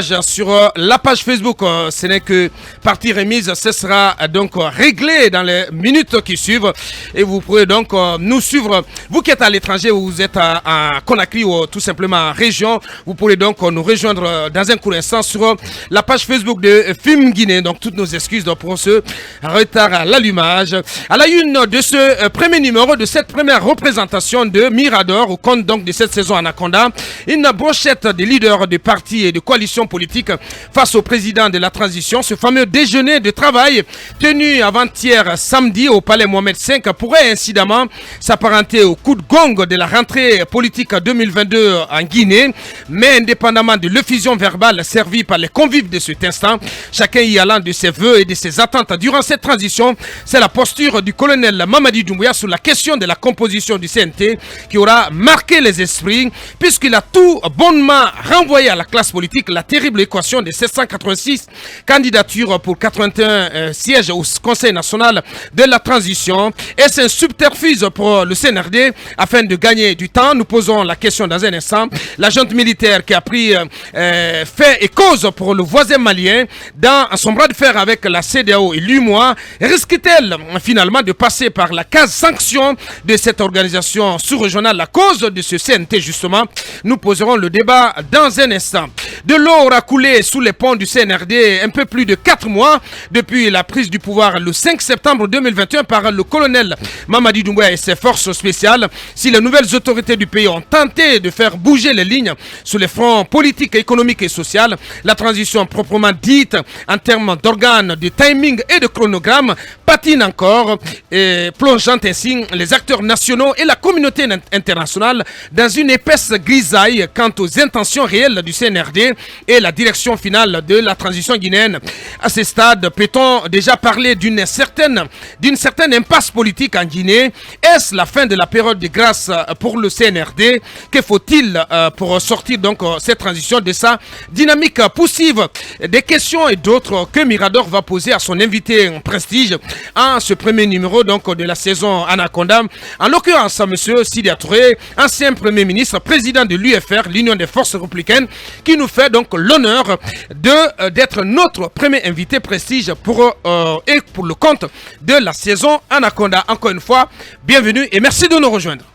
Sur la page Facebook, ce n'est que partie remise, ce sera donc réglé dans les minutes qui suivent et vous pourrez donc nous suivre. Vous qui êtes à l'étranger, vous êtes à Conakry ou tout simplement en région, vous pourrez donc nous rejoindre dans un court instant sur la page Facebook de Film Guinée. Donc toutes nos excuses pour ce retard à l'allumage. À la une de ce premier numéro, de cette première représentation de Mirador au compte donc de cette saison Anaconda, une brochette des leaders de partis et de coalitions politique face au président de la transition. Ce fameux déjeuner de travail tenu avant-hier samedi au palais Mohamed V pourrait incidemment s'apparenter au coup de gong de la rentrée politique 2022 en Guinée, mais indépendamment de l'effusion verbale servie par les convives de cet instant, chacun y allant de ses voeux et de ses attentes durant cette transition, c'est la posture du colonel Mamadi Doumbouya sur la question de la composition du CNT qui aura marqué les esprits, puisqu'il a tout bonnement renvoyé à la classe politique la terrible équation de 786 candidatures pour 81 sièges au Conseil national de la transition. Est-ce un subterfuge pour le CNRD afin de gagner du temps? Nous posons la question dans un instant. La junte militaire qui a pris fait et cause pour le voisin malien dans son bras de fer avec la CEDEAO et l'UMOA, risque-t-elle finalement de passer par la case sanction de cette organisation sous-régionale à cause de ce CNT justement? Nous poserons le débat dans un instant. De l'eau aura coulé sous les ponts du CNRD un peu plus de 4 mois depuis la prise du pouvoir le 5 septembre 2021 par le colonel Mamadi Doumbouya et ses forces spéciales. Si les nouvelles autorités du pays ont tenté de faire bouger les lignes sur les fronts politiques, économiques et sociaux, la transition proprement dite en termes d'organes, de timing et de chronogramme patine encore, et plongeant ainsi les acteurs nationaux et la communauté internationale dans une épaisse grisaille quant aux intentions réelles du CNRD et la direction finale de la transition guinéenne. À ce stade, peut-on déjà parler d'une certaine impasse politique en Guinée? Est-ce la fin de la période de grâce pour le CNRD? Que faut-il pour sortir donc cette transition de sa dynamique poussive? Des questions et d'autres que Mirador va poser à son invité en prestige en ce premier numéro donc de la saison Anaconda. En l'occurrence, M. Sidya Touré, ancien Premier ministre, président de l'UFR, l'Union des forces républicaines, qui nous fait donc l'honneur d'être notre premier invité prestige pour le compte de la saison Anaconda. Encore une fois, bienvenue et merci de nous rejoindre.